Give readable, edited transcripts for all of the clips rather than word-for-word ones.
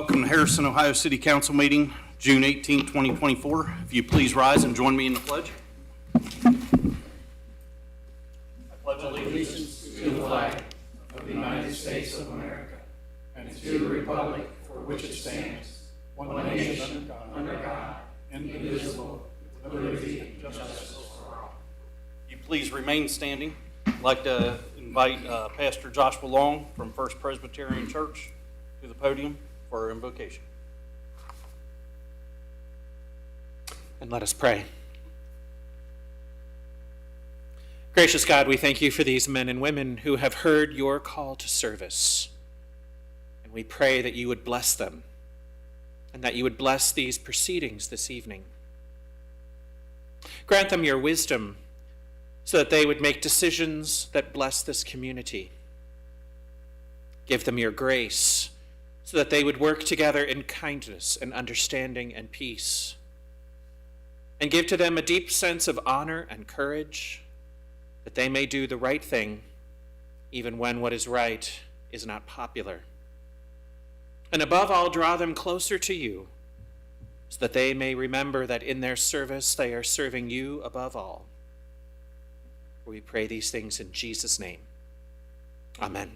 Welcome to Harrison, Ohio City Council meeting, June 18, 2024. If you please rise and join me in the pledge. I pledge allegiance to the flag of the United States of America and to the republic for which it stands, one nation under God, indivisible, with liberty and justice for all. You please remain standing. I'd like to invite Pastor Joshua Long from First Presbyterian Church to the podium for our invocation. And let us pray. Gracious God, we thank you for these men and women who have heard your call to service. And we pray that you would bless them and that you would bless these proceedings this evening. Grant them your wisdom so that they would make decisions that bless this community. Give them your grace so that they would work together in kindness and understanding and peace. And give to them a deep sense of honor and courage, that they may do the right thing, even when what is right is not popular. And above all, draw them closer to you, so that they may remember that in their service they are serving you above all. We pray these things in Jesus' name. Amen.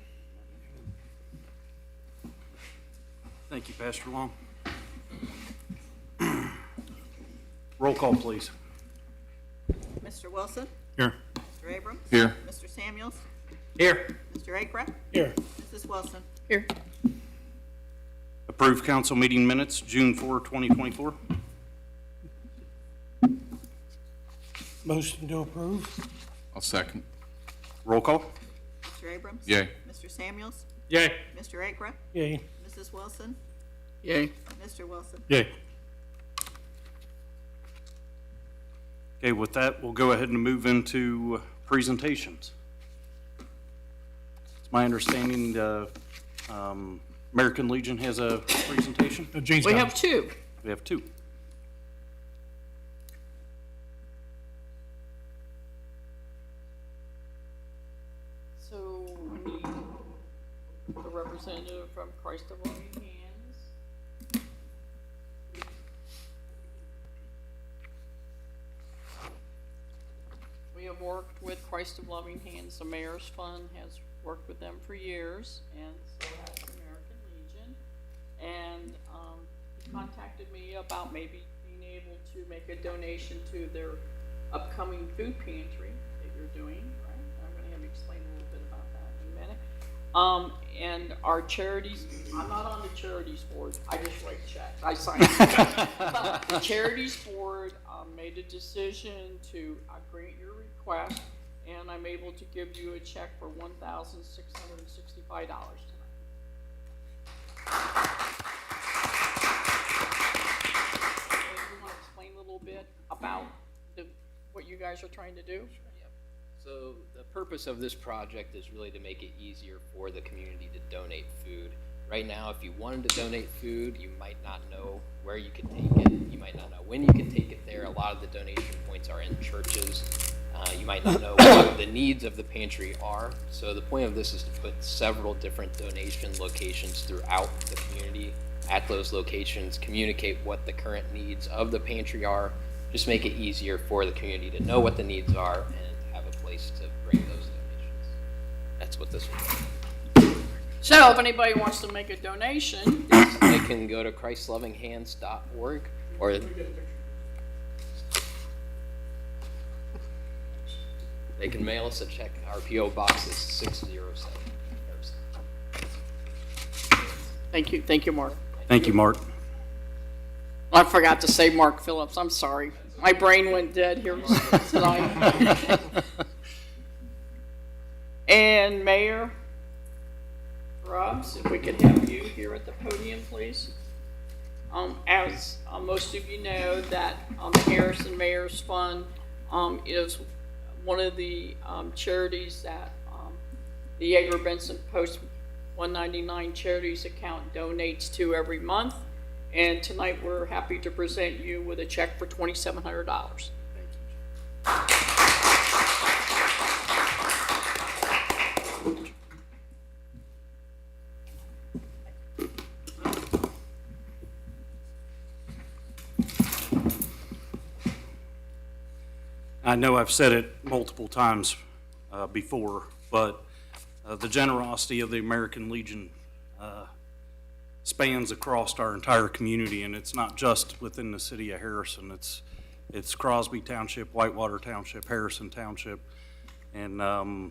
Thank you, Pastor Long. Roll call, please. Mr. Wilson? Here. Mr. Abrams? Here. Mr. Samuels? Here. Mr. Akra? Here. Mrs. Wilson? Here. Approved council meeting minutes, June 4, 2024. Motion to approve. I'll second. Roll call. Mr. Abrams? Yay. Mr. Samuels? Yay. Mr. Akra? Yay. Mrs. Wilson? Yay. Mr. Wilson? Yay. Okay, with that, we'll go ahead and move into presentations. It's my understanding the American Legion has a presentation. James We have two. We have two. So we need a representative from Christ of Loving Hands. We have worked with Christ of Loving Hands. The Mayor's Fund has worked with them for years, and so has the American Legion. And he contacted me about maybe being able to make a donation to their upcoming food pantry that you're doing, right? I'm going to have you explain a little bit about that in a minute. And our charities, I'm not on the charities board, I just write checks, I sign checks. But the charities board made a decision to grant your request, and I'm able to give you a check for $1,665 tonight. You want to explain a little bit about what you guys are trying to do? So the purpose of this project is really to make it easier for the community to donate food. Right now, if you wanted to donate food, you might not know where you could take it. You might not know when you can take it there. A lot of the donation points are in churches. You might not know what the needs of the pantry are. So the point of this is to put several different donation locations throughout the community. At those locations, communicate what the current needs of the pantry are. Just make it easier for the community to know what the needs are and have a place to bring those donations. That's what this will do. So if anybody wants to make a donation, They can go to christlovinghands.org or they can mail us a check. Our P.O. Box is 607. thank you, Mark. Thank you, Mark. I forgot to say Mark Phillips, I'm sorry. My brain went dead here tonight. And Mayor Grubbs, if we could have you here at the podium, please. As most of you know, that the Harrison Mayor's Fund is one of the charities that the Yeager Benson Post 199 Charities account donates to every month. And tonight we're happy to present you with a check for $2,700. I know I've said it multiple times before, but the generosity of the American Legion spans across our entire community, and it's not just within the city of Harrison. It's Crosby Township, Whitewater Township, Harrison Township, and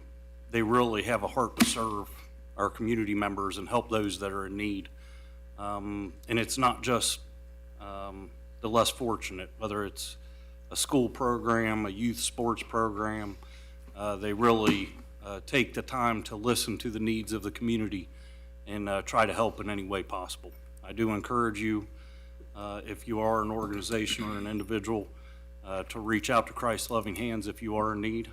they really have a heart to serve our community members and help those that are in need. And it's not just the less fortunate, whether it's a school program, a youth sports program. They really take the time to listen to the needs of the community and try to help in any way possible. I do encourage you, if you are an organization or an individual, to reach out to Christ Loving Hands if you are in need.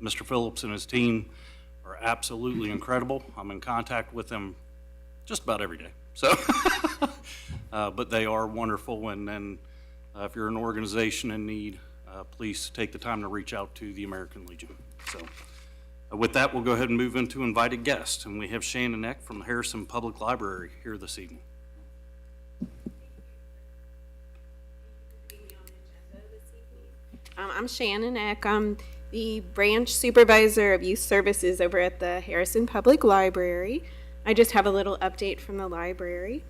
Mr. Phillips and his team are absolutely incredible. I'm in contact with them just about every day. So, but they are wonderful. And then if you're an organization in need, please take the time to reach out to the American Legion. So with that, we'll go ahead and move into invited guests. And we have Shannon Eck from the Harrison Public Library here this evening. I'm Shannon Eck. I'm the branch supervisor of youth services over at the Harrison Public Library. I just have a little update from the library.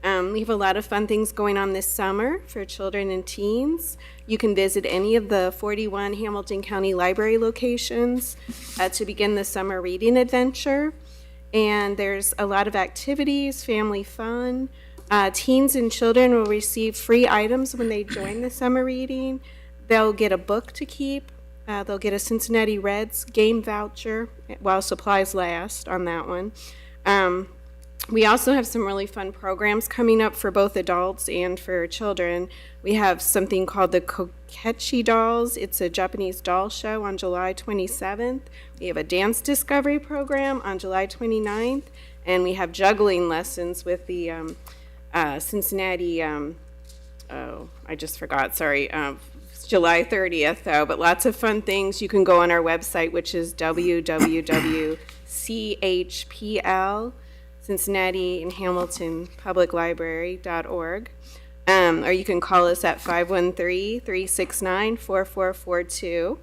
We have a lot of fun things going on this summer for children and teens. You can visit any of the 41 Hamilton County Library locations to begin the summer reading adventure. And there's a lot of activities, family fun. Teens and children will receive free items when they join the summer reading. They'll get a book to keep. They'll get a Cincinnati Reds game voucher while supplies last on that one. We also have some really fun programs coming up for both adults and for children. We have something called the Kokechi Dolls. It's a Japanese doll show on July 27th. We have a dance discovery program on July 29th. And we have juggling lessons with the Cincinnati, I just forgot, sorry, July 30th, though, but lots of fun things. You can go on our website, which is www.chpl, Cincinnati and Hamilton Public Library.org. Or you can call us at 513-369-4442.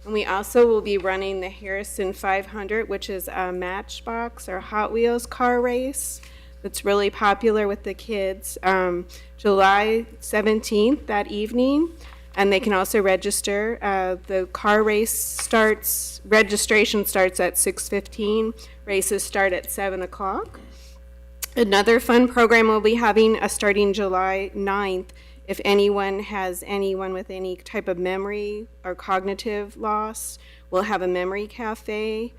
And we also will be running the Harrison 500, which is a Matchbox or Hot Wheels car race that's really popular with the kids, July 17th, that evening. And they can also register. The car race registration starts at 6:15. Races start at 7 o'clock. Another fun program we'll be having starting July 9th. If anyone has anyone with any type of memory or cognitive loss, we'll have a memory cafe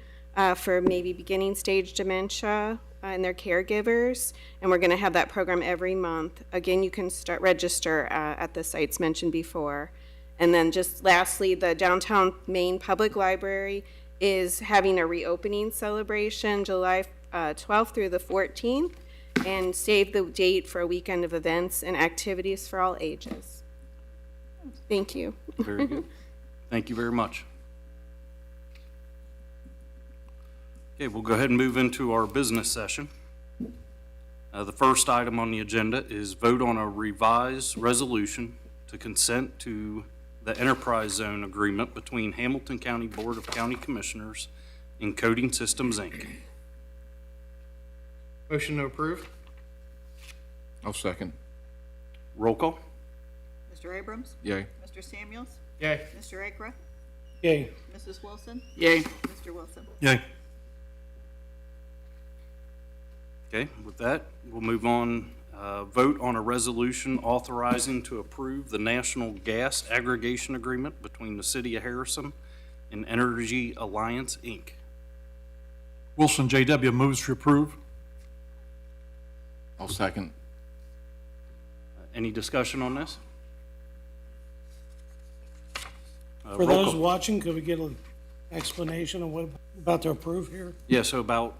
for maybe beginning stage dementia and their caregivers. And we're going to have that program every month. Again, you can register at the sites mentioned before. And then just lastly, the Downtown Maine Public Library is having a reopening celebration July 12th through the 14th. And save the date for a weekend of events and activities for all ages. Thank you. Very good. Thank you very much. Okay, we'll go ahead and move into our business session. The first item on the agenda is vote on a revised resolution to consent to the Enterprise Zone Agreement between Hamilton County Board of County Commissioners and Coding Systems, Inc. Motion to approve? I'll second. Roll call. Mr. Abrams? Yay. Mr. Samuels? Yay. Mr. Akra? Yay. Mrs. Wilson? Yay. Mr. Wilson? Yay. Okay, with that, we'll move on. Vote on a resolution authorizing to approve the National Gas Aggregation Agreement between the City of Harrison and Energy Alliance, Inc. Wilson J.W. moves to approve. I'll second. Any discussion on this? For roll those call. watching, could we get an explanation of what about to approve here? Yeah, so about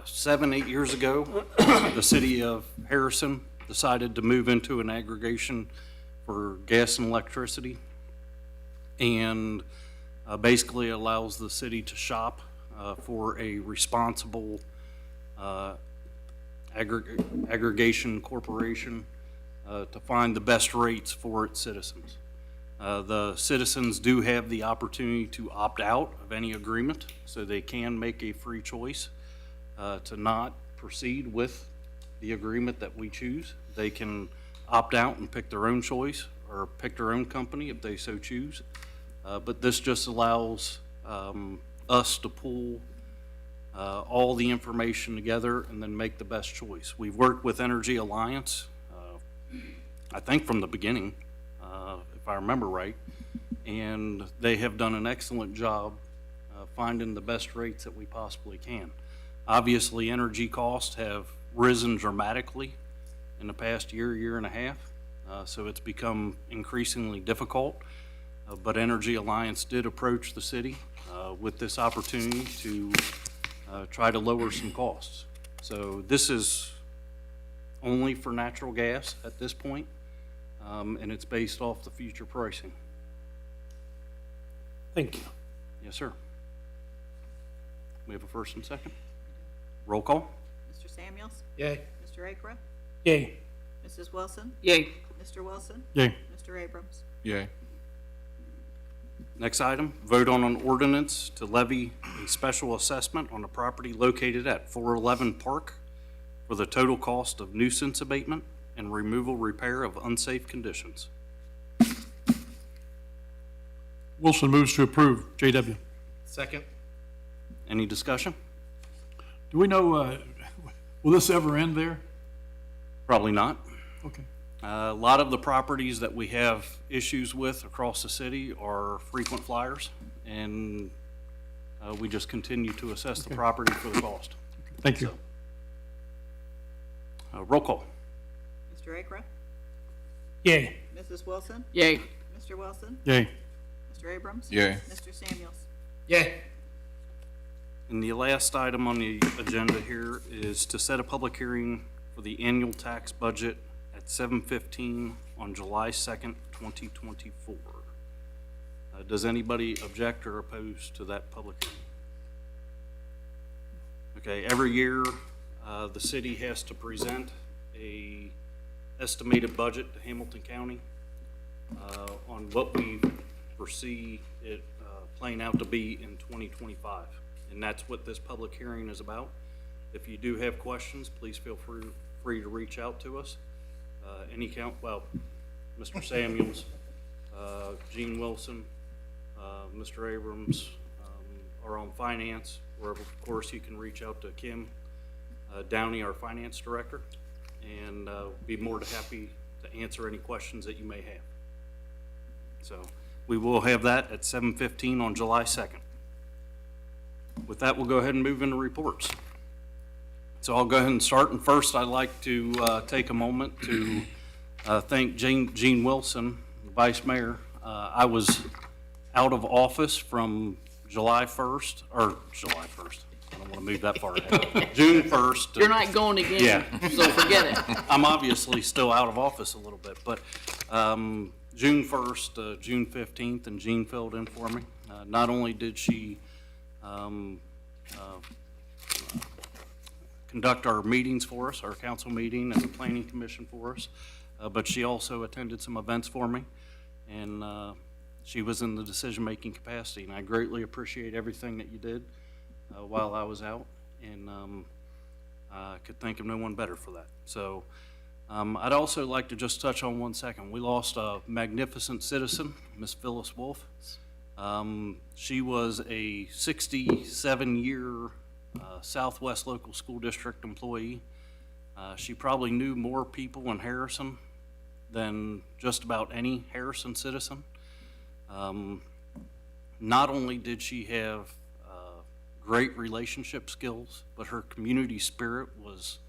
7-8 years ago, the City of Harrison decided to move into an aggregation for gas and electricity, and basically allows the city to shop for a responsible aggregation corporation to find the best rates for its citizens. The citizens do have the opportunity to opt out of any agreement, so they can make a free choice to not proceed with the agreement that we choose. They can opt out and pick their own choice or pick their own company if they so choose. But this just allows us to pull all the information together and then make the best choice. We've worked with Energy Alliance, I think from the beginning, if I remember right, and they have done an excellent job finding the best rates that we possibly can. Obviously, energy costs have risen dramatically in the past year and a half, so it's become increasingly difficult. But Energy Alliance did approach the city with this opportunity to try to lower some costs. So this is only for natural gas at this point, and it's based off the future pricing. Thank you. Yes, sir. We have a first and second. Roll call. Mr. Samuels? Yay. Mr. Akra? Yay. Mrs. Wilson? Yay. Mr. Wilson? Yay. Mr. Abrams? Yay. Next item, vote on an ordinance to levy a special assessment on a property located at 411 Park for the total cost of nuisance abatement and removal repair of unsafe conditions. Wilson moves to approve. JW. Second. Any discussion? Do we know, will this ever end there? Probably not. Okay. A lot of the properties that we have issues with across the city are frequent flyers, and we just continue to assess the property for the cost. Thank you. Roll call. Mr. Akra? Yay. Mrs. Wilson? Yay. Mr. Wilson? Yay. Mr. Abrams? Yay. Mr. Samuels? Yay. And the last item on the agenda here is to set a public hearing for the annual tax budget at 7:15 on July 2nd, 2024. Does anybody object or oppose to that public hearing? Okay, every year, the city has to present a estimated budget to Hamilton County on what we foresee it playing out to be in 2025. And that's what this public hearing is about. If you do have questions, please feel free to reach out to us. Mr. Samuels, Gene Wilson, Mr. Abrams are on finance, where of course you can reach out to Kim Downey, our finance director, and be more than happy to answer any questions that you may have. So we will have that at 7:15 on July 2nd. With that, we'll go ahead and move into reports. So I'll go ahead and start. And first, I'd like to take a moment to thank Gene Wilson, the Vice Mayor. I was out of office from July 1st. I don't want to move that far ahead. June 1st. You're not going again. Yeah. So forget it. I'm obviously still out of office a little bit, but June 1st, June 15th, and Jean filled in for me. Not only did she conduct our meetings for us, our council meeting and the planning commission for us, but she also attended some events for me, and she was in the decision-making capacity, and I greatly appreciate everything that you did while I was out, and I could think of no one better for that. So I'd also like to just touch on 1 second. We lost a magnificent citizen, Miss Phyllis Wolf. She was a 67-year Southwest Local School District employee. She probably knew more people in Harrison than just about any Harrison citizen. Not only did she have great relationship skills, but her community spirit was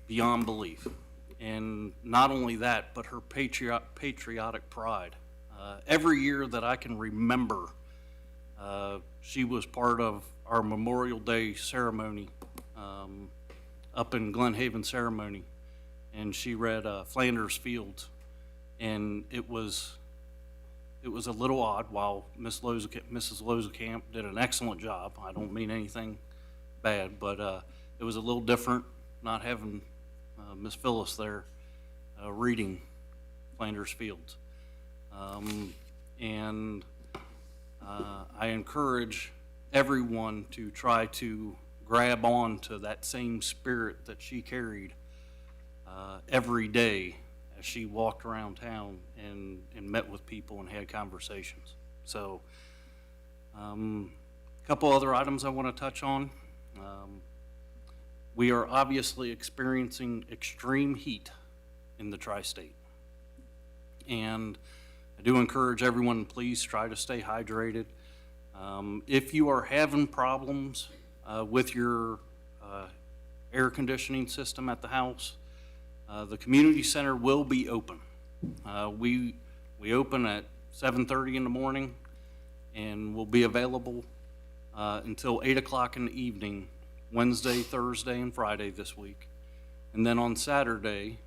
beyond belief. And not only that, but her patriotic pride. Every year that I can remember, she was part of our Memorial Day ceremony up in Glen Haven ceremony, and she read Flanders Fields, and it was a little odd. While Mrs. Lozekamp did an excellent job, I don't mean anything bad, but it was a little different not having Miss Phyllis there reading Flanders Fields. And I encourage everyone to try to grab on to that same spirit that she carried every day as she walked around town and met with people and had conversations. So, a couple other items I want to touch on. We are obviously experiencing extreme heat in the tri-state. And I do encourage everyone, please try to stay hydrated. If you are having problems with your air conditioning system at the house, the community center will be open. We open at 7:30 in the morning and will be available until 8 o'clock in the evening, Wednesday, Thursday, and Friday this week. And then on Saturday,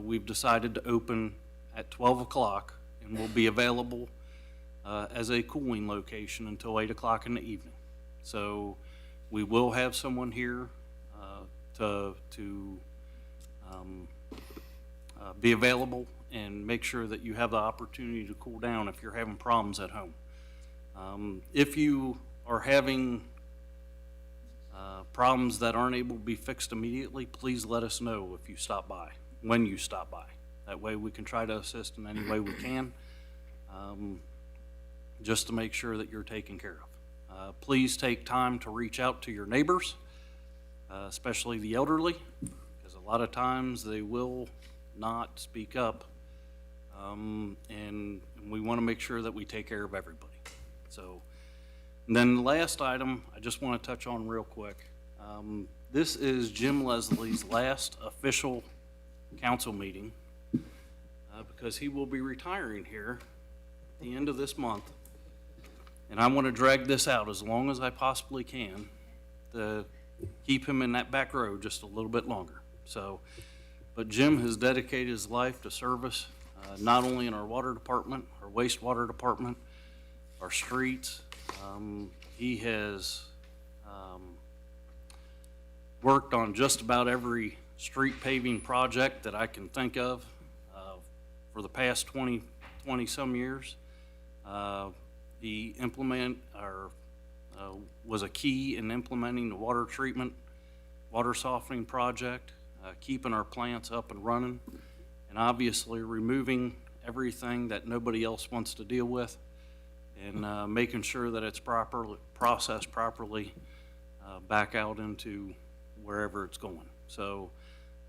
we've decided to open at 12 o'clock and will be available as a cooling location until 8 o'clock in the evening. So we will have someone here to be available and make sure that you have the opportunity to cool down if you're having problems at home. If you are having problems that aren't able to be fixed immediately, please let us know if you stop by, when you stop by. That way we can try to assist in any way we can, just to make sure that you're taken care of. Please take time to reach out to your neighbors, especially the elderly, because a lot of times they will not speak up, and we want to make sure that we take care of everybody. So, and then the last item I just want to touch on real quick. This is Jim Leslie's last official council meeting because he will be retiring here at the end of this month. And I want to drag this out as long as I possibly can to keep him in that back row just a little bit longer. So, but Jim has dedicated his life to service, not only in our water department, our wastewater department, our streets. He has worked on just about every street paving project that I can think of for the past 20 some years. He was a key in implementing the water treatment, water softening project, keeping our plants up and running, and obviously removing everything that nobody else wants to deal with, and making sure that it's processed properly back out into wherever it's going. So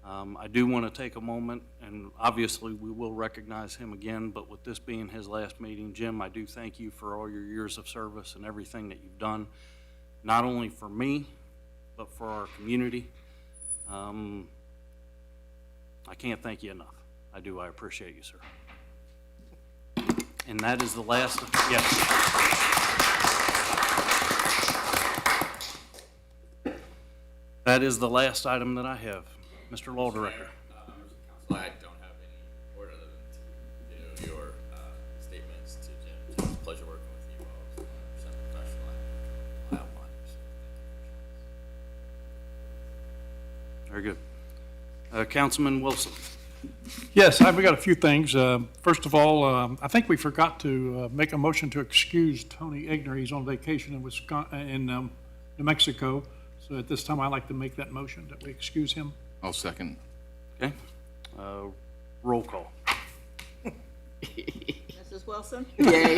I do want to take a moment, and obviously we will recognize him again, but with this being his last meeting, Jim, I do thank you for all your years of service and everything that you've done, not only for me, but for our community. I can't thank you enough. I do. I appreciate you, sir. And that is the last, yes. That is the last item that I have. Mr. Law Director. I don't have any word other than to do your statements to Jim. It's a pleasure working with you all. 100% professional. I have one. So thank you. Very good. Councilman Wilson. Yes, I've got a few things. First of all, I think we forgot to make a motion to excuse Tony Igner. He's on vacation in New Mexico. So at this time, I'd like to make that motion that we excuse him. I'll second. Okay. Roll call. Mrs. Wilson? Yay.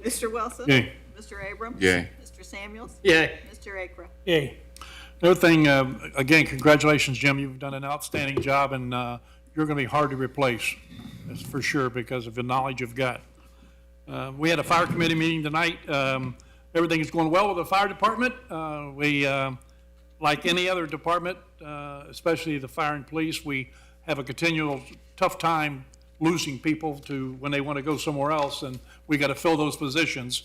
Mr. Wilson? Yay. Mr. Abrams? Yay. Mr. Samuels? Yay. Mr. Akra? Yay. Another thing, again, congratulations, Jim. You've done an outstanding job, and you're going to be hard to replace, that's for sure, because of the knowledge you've got. We had a fire committee meeting tonight. Everything is going well with the fire department. We, like any other department, especially the fire and police, we have a continual tough time losing people to when they want to go somewhere else, and we got to fill those positions.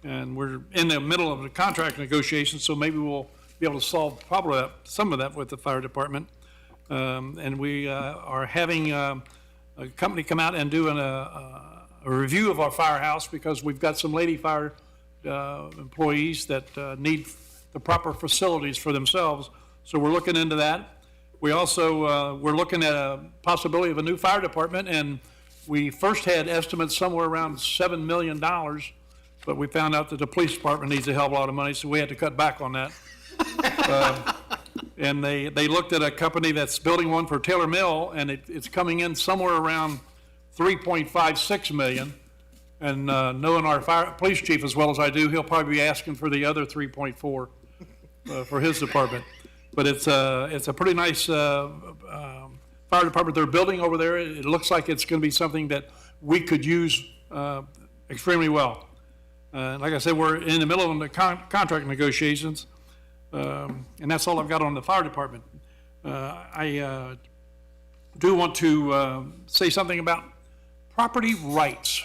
And we're in the middle of the contract negotiations, so maybe we'll be able to solve probably some of that with the fire department. And we are having a company come out and do a review of our firehouse, because we've got some lady fire employees that need the proper facilities for themselves. So we're looking into that. We also, we're looking at a possibility of a new fire department, and We first had estimates somewhere around $7 million, but we found out that the police department needs a hell of a lot of money, so we had to cut back on that. And they looked at a company that's building one for Taylor Mill, and it's coming in somewhere around 3.56 million. And knowing our police chief as well as I do, he'll probably be asking for the other 3.4 for his department. But it's a pretty nice fire department they're building over there. It looks like it's going to be something that we could use extremely well. Like I said, we're in the middle of the contract negotiations, and that's all I've got on the fire department. I do want to say something about property rights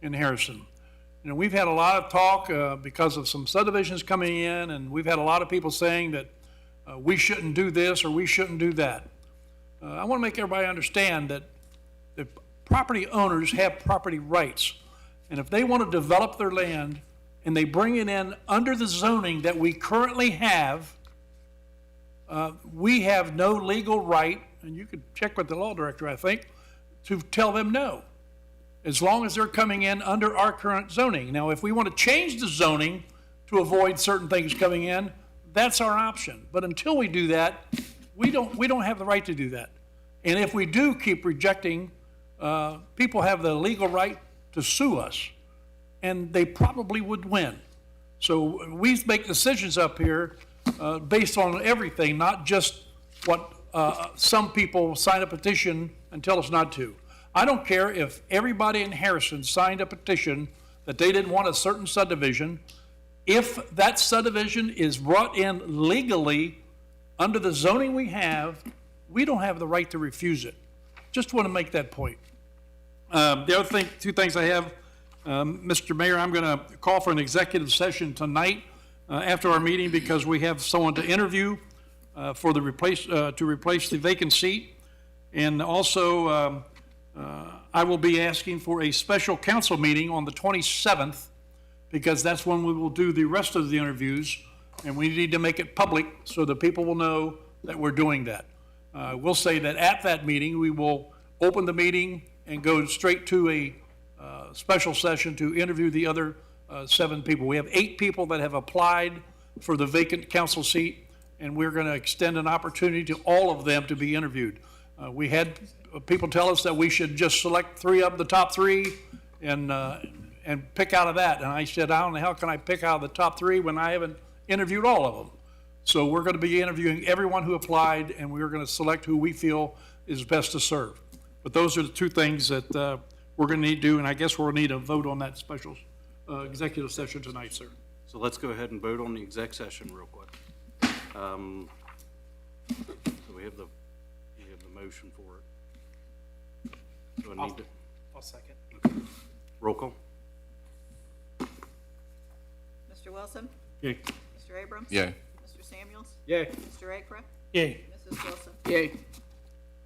in Harrison. You know, we've had a lot of talk because of some subdivisions coming in, and we've had a lot of people saying that we shouldn't do this or we shouldn't do that. I want to make everybody understand that the property owners have property rights. And if they want to develop their land and they bring it in under the zoning that we currently have, we have no legal right, and you could check with the law director, I think, to tell them no, as long as they're coming in under our current zoning. Now, if we want to change the zoning to avoid certain things coming in, that's our option. But until we do that, we don't have the right to do that. And if we do keep rejecting, people have the legal right to sue us, and they probably would win. So we make decisions up here based on everything, not just what some people sign a petition and tell us not to. I don't care if everybody in Harrison signed a petition that they didn't want a certain subdivision. If that subdivision is brought in legally under the zoning we have, we don't have the right to refuse it. Just want to make that point. The other thing, two things I have, Mr. Mayor, I'm going to call for an executive session tonight after our meeting because we have someone to interview for the to replace the vacant seat. And also, I will be asking for a special council meeting on the 27th because that's when we will do the rest of the interviews, and we need to make it public so that people will know that we're doing that. We'll say that at that meeting, we will open the meeting and go straight to a special session to interview the other 7 people. We have 8 people that have applied for the vacant council seat, and we're going to extend an opportunity to all of them to be interviewed. We had people tell us that we should just select 3 of the top 3 and pick out of that. And I said, how in the hell can I pick out of the top 3 when I haven't interviewed all of them? So we're going to be interviewing everyone who applied, and we're going to select who we feel is best to serve. But those are the 2 things that we're going to need to do, and I guess we'll need a vote on that special executive session tonight, sir. So let's go ahead and vote on the exec session real quick. So we have the motion for it. Do I need to? I'll second. Okay. Roll call. Mr. Wilson? Yay. Mr. Abrams? Yay. Mr. Samuels? Yay. Mr. Akra? Yay. Mrs. Wilson? Yay.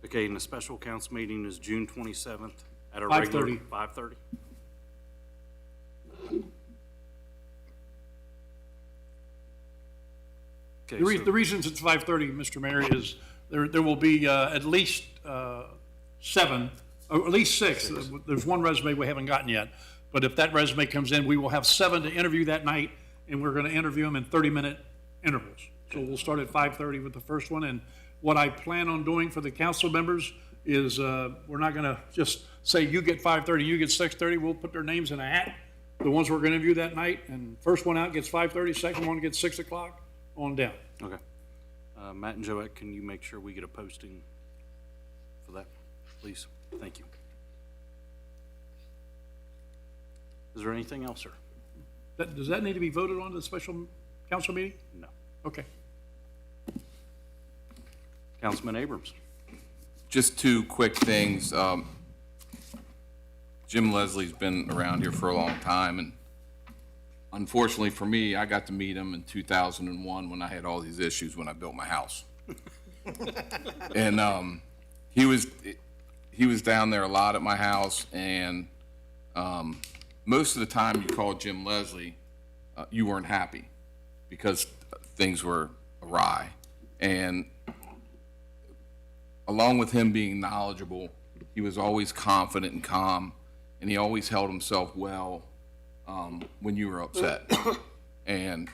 Okay, and the special council meeting is June 27th at our 5:30. regular 5:30. Okay, The reasons it's 5:30, Mr. Mayor, is there will be at least 7, or at least 6. There's 1 resume we haven't gotten yet. But if that resume comes in, we will have 7 to interview that night, and we're going to interview them in 30-minute intervals. So we'll start at 5:30 with the first one. And what I plan on doing for the council members is we're not going to just say you get 5:30, you get 6:30. We'll put their names in a hat, the ones we're going to interview that night. And first one out gets 5:30, second one gets 6 o'clock, on down. Okay. Matt and Joette, can you make sure we get a posting for that, please? Thank you. Is there anything else, sir? Does that need to be voted on at the special council meeting? No. Okay. Councilman Abrams. Just 2 quick things. Jim Leslie's been around here for a long time, and unfortunately for me, I got to meet him in 2001 when I had all these issues when I built my house. And he was down there a lot at my house, and most of the time you called Jim Leslie, you weren't happy because things were awry. And along with him being knowledgeable, He was always confident and calm, and he always held himself well when you were upset. And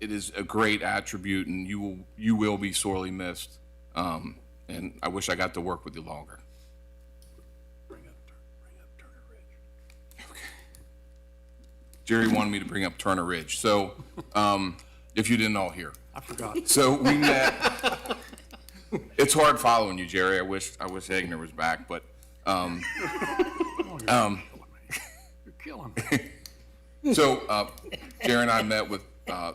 it is a great attribute, and you will be sorely missed. And I wish I got to work with you longer. Bring up Turner Ridge. Jerry wanted me to bring up Turner Ridge. So, if you didn't all hear. I forgot. So we met. It's hard following you, Jerry. I wish Egner was back, but You're killing me. so Jerry and I met with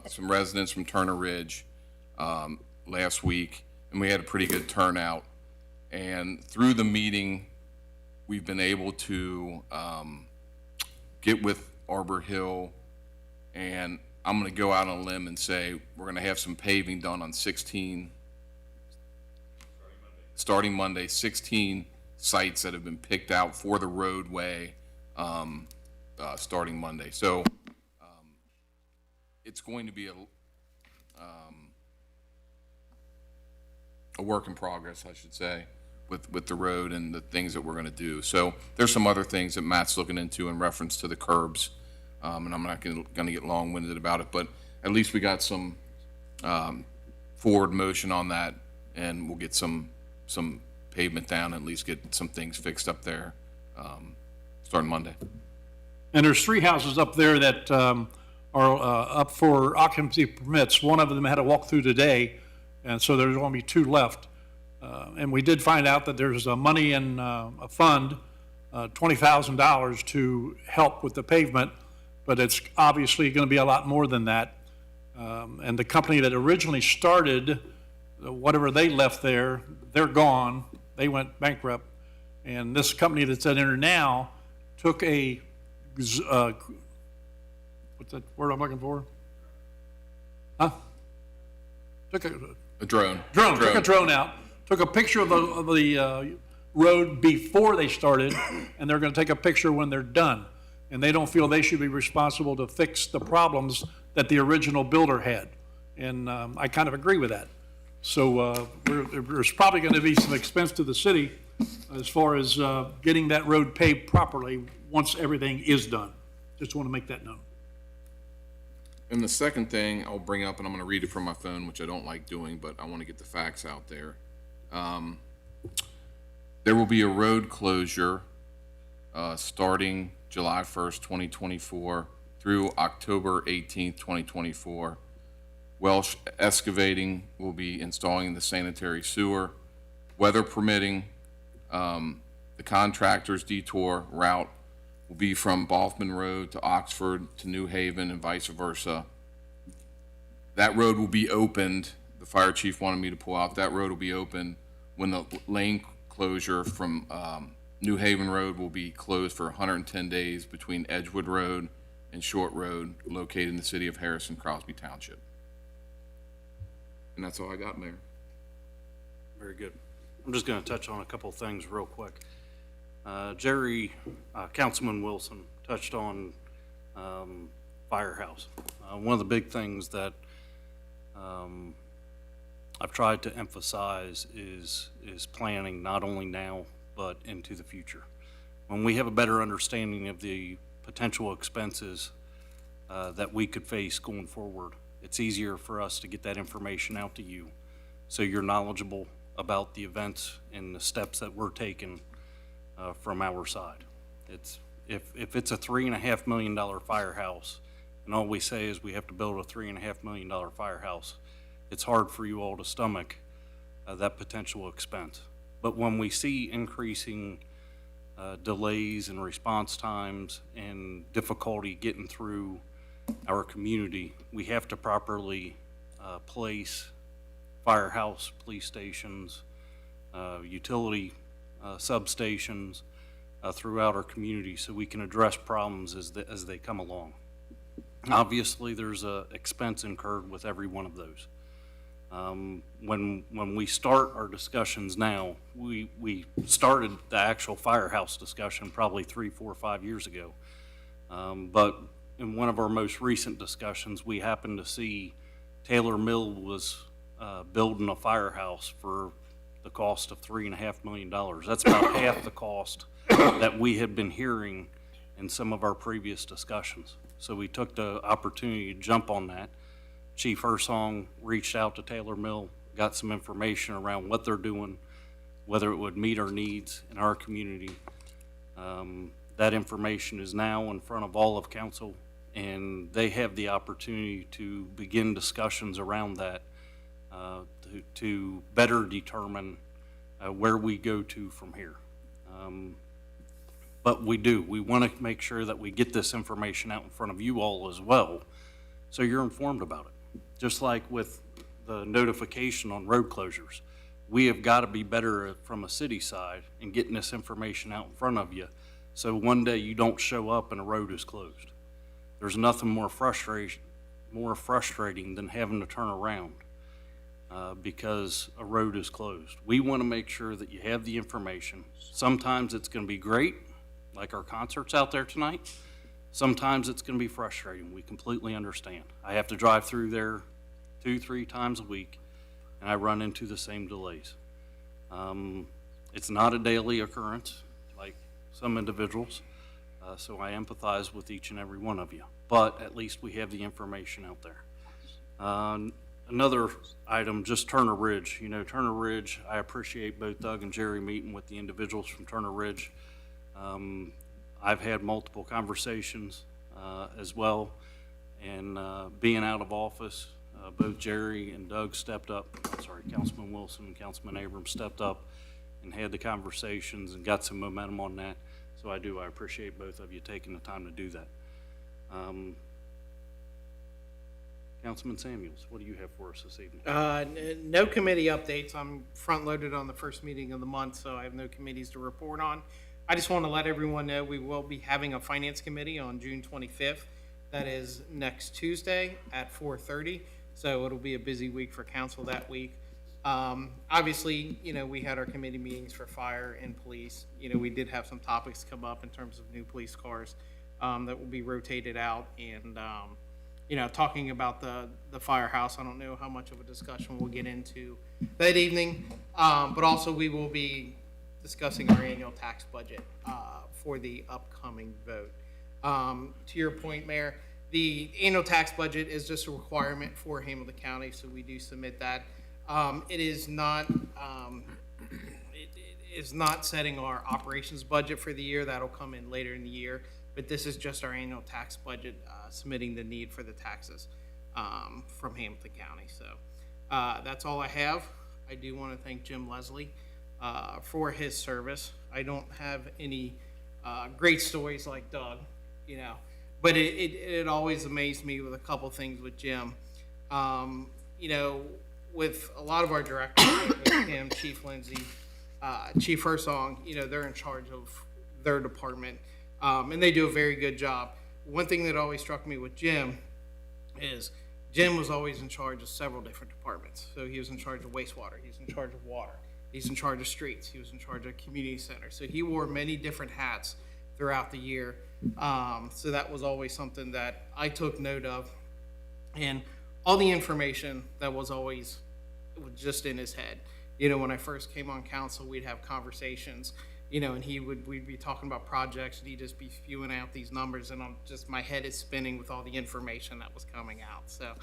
some residents from Turner Ridge last week, and we had a pretty good turnout. And through the meeting, we've been able to get with Arbor Hill, and I'm going to go out on a limb and say we're going to have some paving done on 16, starting Monday, 16 sites that have been picked out for the roadway starting Monday. So it's going to be a work in progress, I should say, with the road and the things that we're going to do. So there's some other things that Matt's looking into in reference to the curbs, and I'm not going to get long-winded about it, but at least we got some forward motion on that, and we'll get some pavement down, and at least get some things fixed up there starting Monday. And there's 3 houses up there that are up for occupancy permits. One of them had a walkthrough today, and so there's only 2 left. And we did find out that there's money in a fund, $20,000 to help with the pavement, but it's obviously going to be a lot more than that. And the company that originally started, whatever they left there, they're gone. They went bankrupt. And this company that's in there now took a, what's that word I'm looking for? Huh? Took A drone. took a drone out, took a picture of the road before they started, and they're going to take a picture when they're done. And they don't feel they should be responsible to fix the problems that the original builder had. And I kind of agree with that. So there's probably going to be some expense to the city as far as getting that road paved properly once everything is done. Just want to make that known. And the second thing I'll bring up, and I'm going to read it from my phone, which I don't like doing, but I want to get the facts out there. There will be a road closure starting July 1st, 2024 through October 18th, 2024. Welsh Excavating will be installing the sanitary sewer. Weather permitting, the contractor's detour route will be from Boffman Road to Oxford to New Haven and vice versa. That road will be opened. The fire chief wanted me to pull out. That road will be open when the lane closure from New Haven Road will be closed for 110 days between Edgewood Road and Short Road, located in the city of Harrison, Crosby Township. And that's all I got, Mayor. Very good. I'm just going to touch on a couple of things real quick. Jerry, Councilman Wilson touched on firehouse. One of the big things that I've tried to emphasize is planning not only now but into the future. When we have a better understanding of the potential expenses that we could face going forward, it's easier for us to get that information out to you so you're knowledgeable about the events and the steps that we're taking from our side. If it's a $3.5 million firehouse and all we say is we have to build a $3.5 million firehouse, it's hard for you all to stomach that potential expense. But when we see increasing delays in response times and difficulty getting through our community, we have to properly place firehouse, police stations, utility substations throughout our community so we can address problems as they come along. Obviously, there's a expense incurred with every one of those. When we start our discussions now, we started the actual firehouse discussion probably 3, 4, 5 years ago. But in one of our most recent discussions, we happened to see Taylor Mill was building a firehouse for the cost of $3.5 million. That's about half the cost that we had been hearing in some of our previous discussions. So we took the opportunity to jump on that. Chief Hersong reached out to Taylor Mill, got some information around what they're doing, whether it would meet our needs in our community. That information is now in front of all of council, and they have the opportunity to begin discussions around that to better determine where we go to from here. But we want to make sure that we get this information out in front of you all as well, so you're informed about it. Just like with the notification on road closures, we have got to be better from a city side in getting this information out in front of you, so one day you don't show up and a road is closed. There's nothing more frustrating than having to turn around because a road is closed. We want to make sure that you have the information. Sometimes it's going to be great, like our concerts out there tonight. Sometimes it's going to be frustrating. We completely understand. I have to drive through there 2-3 times a week, and I run into the same delays. It's not a daily occurrence like some individuals, so I empathize with each and every one of you, but at least we have the information out there. Another item, just Turner Ridge. You know, Turner Ridge, I appreciate both Doug and Jerry meeting with the individuals from Turner Ridge. I've had multiple conversations as well, and being out of office, both Jerry and Doug stepped up, Councilman Wilson and Councilman Abrams stepped up and had the conversations and got some momentum on that. So I appreciate both of you taking the time to do that. Councilman Samuels, what do you have for us this evening? No committee updates. I'm front-loaded on the first meeting of the month, so I have no committees to report on. I just want to let everyone know we will be having a finance committee on June 25th. That is next Tuesday at 4:30. So it'll be a busy week for council that week. Obviously, you know, we had our committee meetings for fire and police. You know, we did have some topics come up in terms of new police cars that will be rotated out, and you know, talking about the firehouse. I don't know how much of a discussion we'll get into that evening, but also we will be discussing our annual tax budget for the upcoming vote. To your point, Mayor, the annual tax budget is just a requirement for Hamilton County, so we do submit that. It is not setting our operations budget for the year. That'll come in later in the year, but this is just our annual tax budget, submitting the need for the taxes from Hamilton County. So that's all I have. I do want to thank Jim Leslie for his service. I don't have any great stories like Doug, you know, but it always amazed me with a couple things with Jim. You know, with a lot of our directors, with him, Chief Lindsay, Chief Hersong, you know, they're in charge of their department, and they do a very good job. One thing that always struck me with Jim is Jim was always in charge of several different departments. So he was in charge of wastewater, he was in charge of water, he's in charge of streets, he was in charge of community center. So he wore many different hats throughout the year. So that was always something that I took note of. And all the information that was always just in his head. You know, when I first came on council, we'd have conversations, you know, and we'd be talking about projects, and he'd just be spewing out these numbers, and my head is spinning with all the information that was coming out. So,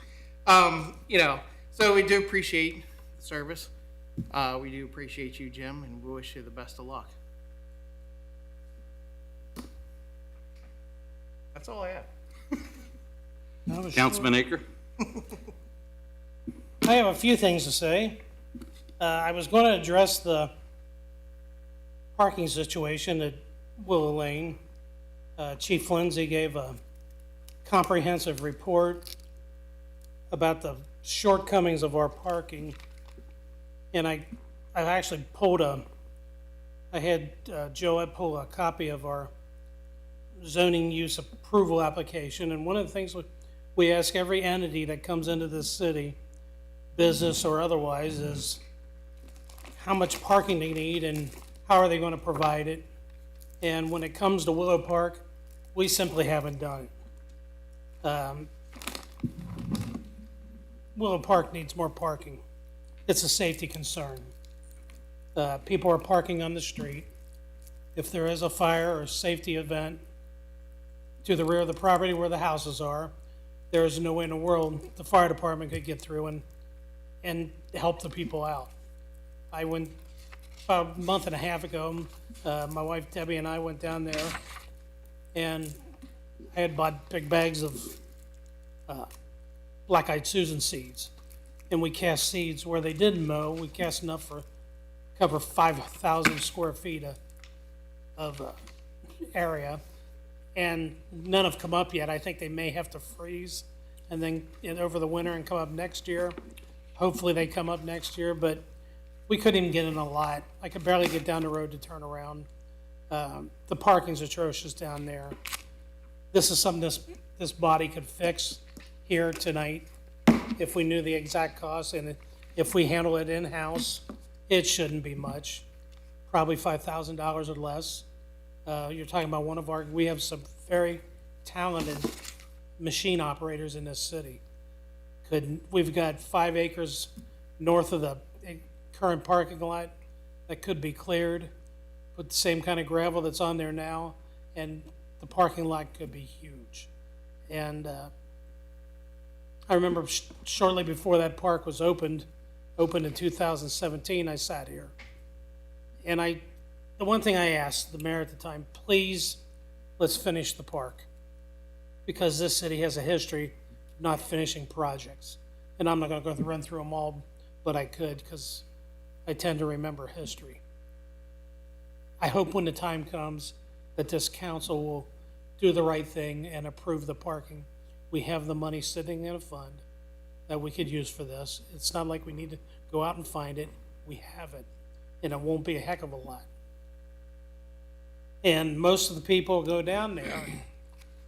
you know, so we do appreciate the service. We do appreciate you, Jim, and we wish you the best of luck. That's all I have. Councilman Aker? I have a few things to say. I was going to address the parking situation at Willow Lane. Chief Lindsay gave a comprehensive report about the shortcomings of our parking. And I actually I had Joette pull a copy of our zoning use approval application. And one of the things we ask every entity that comes into this city, business or otherwise, is how much parking they need and how are they going to provide it. And when it comes to Willow Park, we simply haven't done it. Willow Park needs more parking. It's a safety concern. People are parking on the street. If there is a fire or a safety event to the rear of the property where the houses are, there is no way in the world the fire department could get through and help the people out. I went, about a month and a half ago, my wife Debbie and I went down there, and I had bought big bags of black-eyed Susan seeds. And we cast seeds where they didn't mow. We cast enough for cover 5,000 square feet of area, and none have come up yet. I think they may have to freeze and then over the winter and come up next year. Hopefully they come up next year, but we couldn't even get in a lot. I could barely get down the road to turn around. The parking's atrocious down there. This is something this body could fix here tonight if we knew the exact cost, and if we handle it in-house, it shouldn't be much, probably $5,000 or less. You're talking about we have some very talented machine operators in this city. We've got 5 acres north of the current parking lot that could be cleared, put the same kind of gravel that's on there now, and the parking lot could be huge. And I remember shortly before that park was opened in 2017, I sat here. And the one thing I asked the mayor at the time, please, let's finish the park. Because this city has a history of not finishing projects. And I'm not gonna run through them all, but I could, because I tend to remember history. I hope when the time comes that this council will do the right thing and approve the parking. We have the money sitting in a fund that we could use for this. It's not like we need to go out and find it. We have it, and it won't be a heck of a lot. And most of the people who go down there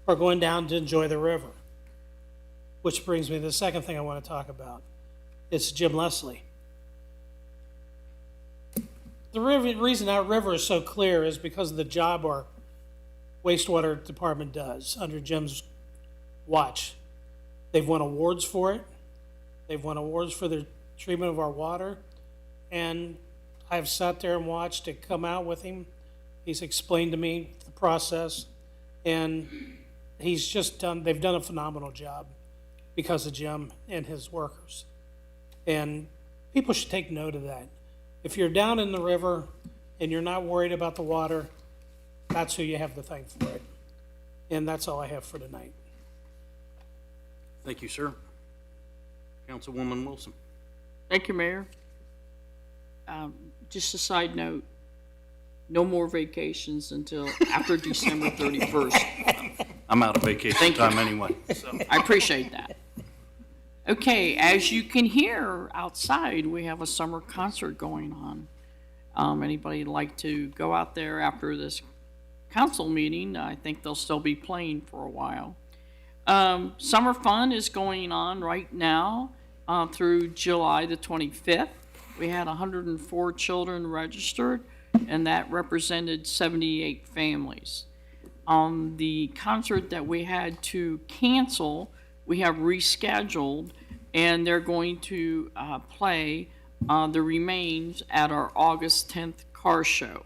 are going down to enjoy the river, which brings me to the second thing I want to talk about. It's Jim Leslie. The reason our river is so clear is because of the job our wastewater department does under Jim's watch. They've won awards for it. They've won awards for their treatment of our water. And I've sat there and watched it come out with him. He's explained to me the process. And they've done a phenomenal job because of Jim and his workers. And people should take note of that. If you're down in the river and you're not worried about the water, that's who you have to thank for it. And that's all I have for tonight. Thank you, sir. Councilwoman Wilson. Thank you, Mayor. Just a side note, no more vacations until after December 31st. I'm out of vacation time anyway. So. I appreciate that. Okay, as you can hear outside, we have a summer concert going on. Anybody like to go out there after this council meeting? I think they'll still be playing for a while. Summer fun is going on right now through July the 25th. We had 104 children registered, and that represented 78 families. The concert that we had to cancel, we have rescheduled, and they're going to play the remains at our August 10th car show.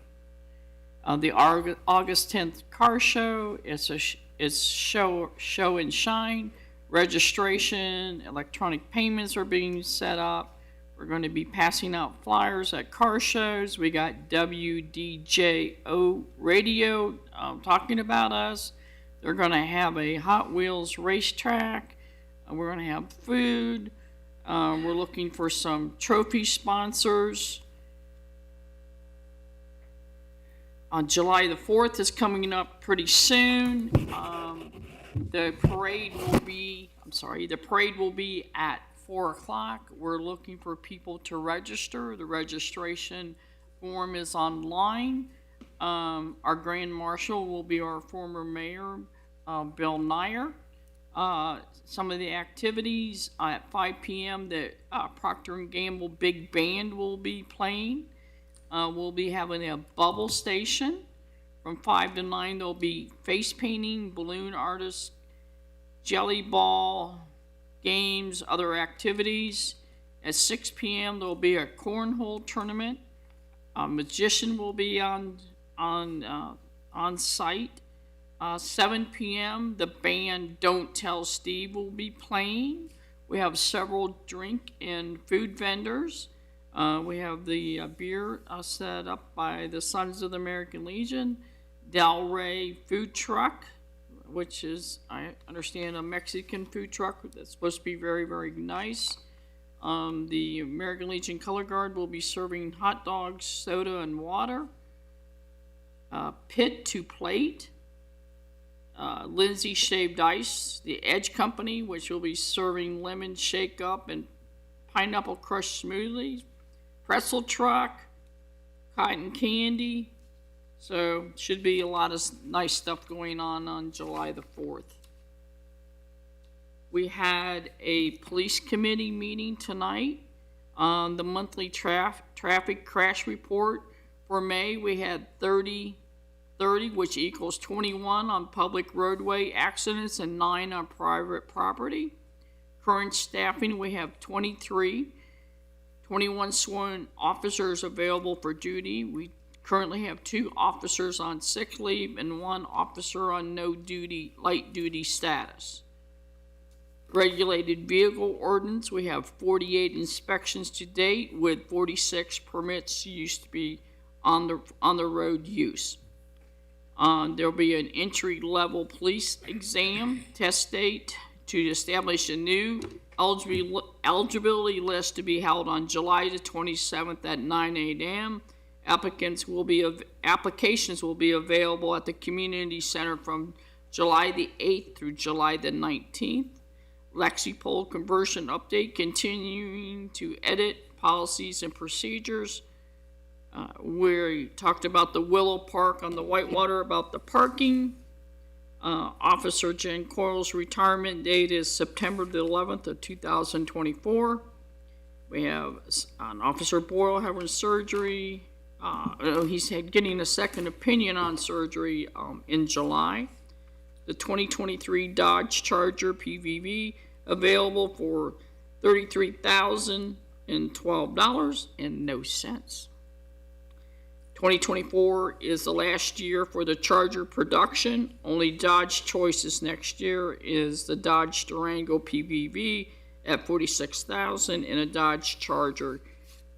The August 10th car show is show and shine. Registration, electronic payments are being set up. We're going to be passing out flyers at car shows. We got WDJO radio talking about us. They're going to have a Hot Wheels racetrack. We're going to have food. We're looking for some trophy sponsors. On July the 4th is coming up pretty soon. The parade will be at 4 o'clock. We're looking for people to register. The registration form is online. Our Grand Marshal will be our former mayor, Bill Nyer. Some of the activities at 5 p.m. the Procter & Gamble Big Band will be playing. We'll be having a bubble station. From 5 to 9, there'll be face painting, balloon artists, jelly ball, games, other activities. At 6 p.m., there'll be a cornhole tournament. a magician will be on site. 7 p.m. the band Don't Tell Steve will be playing. We have several drink and food vendors. We have the beer set up by the Sons of the American Legion, Del Rey food truck, which is, I understand, a Mexican food truck that's supposed to be very, very nice. The American Legion Color Guard will be serving hot dogs, soda, and water. Pit to Plate. Lindsay Shaved Ice, the Edge Company, which will be serving lemon shake up and pineapple crushed smoothies, pretzel truck, cotton candy. So should be a lot of nice stuff going on July the 4th. We had a police committee meeting tonight on the monthly traffic crash report. For May, we had 30, which equals 21 on public roadway accidents and 9 on private property. Current staffing, we have 23, 21 sworn officers available for duty. We currently have 2 officers on sick leave and 1 officer on no duty, light duty status. Regulated vehicle ordinance, we have 48 inspections to date with 46 permits used to be on the road use. There'll be an entry-level police exam test date to establish a new eligibility list to be held on July the 27th at 9 a.m. Applications will be available at the community center from July the 8th through July the 19th. Lexipol conversion update, continuing to edit policies and procedures. We talked about the Willow Park on the Whitewater, about the parking. Officer Jen Coyle's retirement date is September the 11th of 2024. We have an Officer Boyle having surgery. He's getting a second opinion on surgery in July. The 2023 Dodge Charger PVV available for $33,012.00. 2024 is the last year for the Charger production. Only Dodge choices next year is the Dodge Durango PVV at $46,000 and a Dodge Charger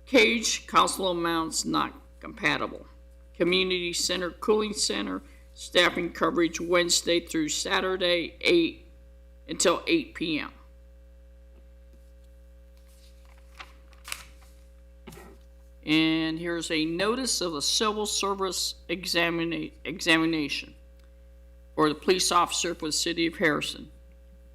Cage. Council amounts not compatible. Community Center Cooling Center staffing coverage Wednesday through Saturday 8 until 8 p.m. And here's a notice of a civil service examination for the police officer for the city of Harrison.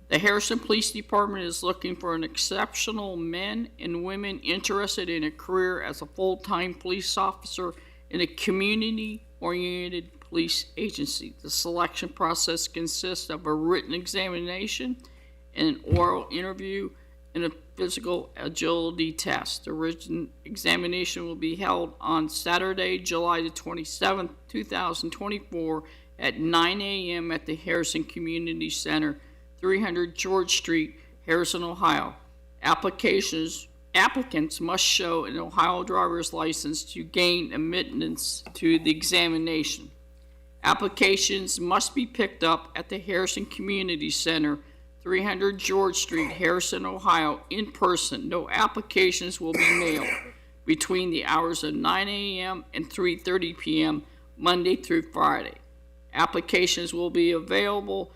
The Harrison Police Department is looking for an exceptional men and women interested in a career as a full-time police officer in a community-oriented police agency. The selection process consists of a written examination and an oral interview and a physical agility test. The written examination will be held on Saturday, July the 27th, 2024 at 9 a.m. at the Harrison Community Center, 300 George Street, Harrison, Ohio. Applicants must show an Ohio driver's license to gain admittance to the examination. Applications must be picked up at the Harrison Community Center, 300 George Street, Harrison, Ohio, in person. No applications will be mailed between the hours of 9 a.m. and 3:30 p.m. Monday through Friday. Applications will be available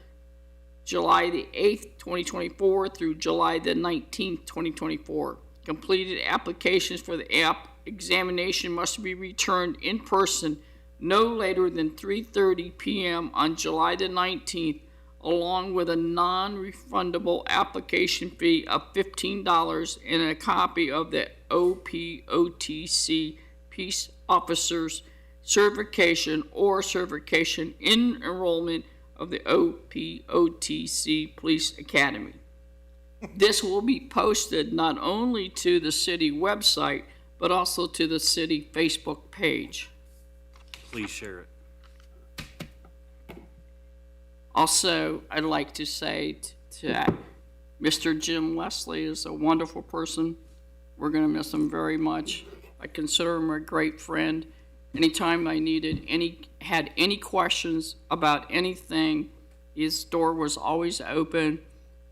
July the 8th, 2024 through July the 19th, 2024. Completed applications for the examination must be returned in person no later than 3:30 p.m. on July the 19th, along with a non-refundable application fee of $15 and a copy of the OPOTC Peace Officers Certification or Certification in Enrollment of the OPOTC Police Academy. This will be posted not only to the city website, but also to the city Facebook page. Please share it. Also, I'd like to say that Mr. Jim Leslie is a wonderful person. We're going to miss him very much. I consider him a great friend. Anytime I had any questions about anything, his door was always open.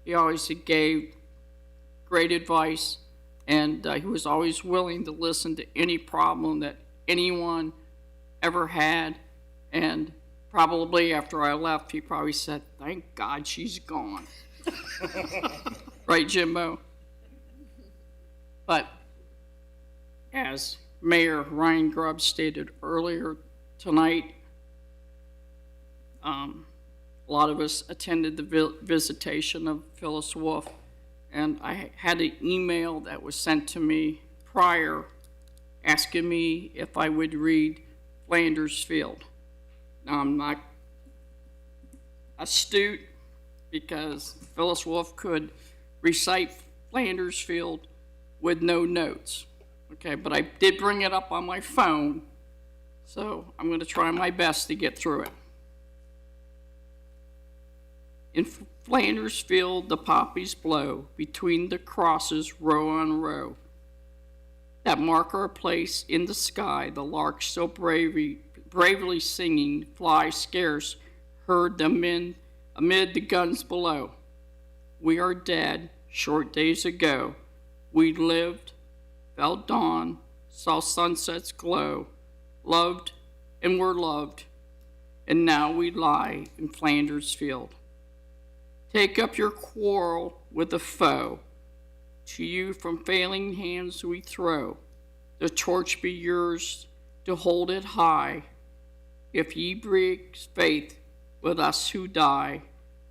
He always gave great advice, and he was always willing to listen to any problem that anyone ever had. And probably after I left, he probably said, "Thank God she's gone." Right, Jimbo? But as Mayor Ryan Grubb stated earlier tonight, a lot of us attended the visitation of Phyllis Wolf, and I had an email that was sent to me prior asking me if I would read Flanders Field. Now, I'm not astute because Phyllis Wolf could recite Flanders Field with no notes. Okay, but I did bring it up on my phone, so I'm going to try my best to get through it. In Flanders Field, the poppies blow between the crosses, row on row, that mark our place in the sky. The larks so bravely singing, fly scarce heard them amid the guns below. We are dead, short days ago. We lived, felt dawn, saw sunsets glow, loved and were loved, and now we lie in Flanders Field. Take up your quarrel with the foe. To you from failing hands we throw. The torch be yours to hold it high. If ye break faith with us who die,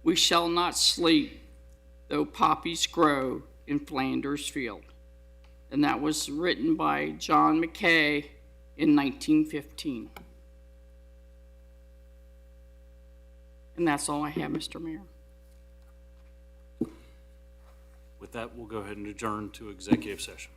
we shall not sleep, though poppies grow in Flanders Field. And that was written by John McKay in 1915. And that's all I have, Mr. Mayor. With that, we'll go ahead and adjourn to executive session.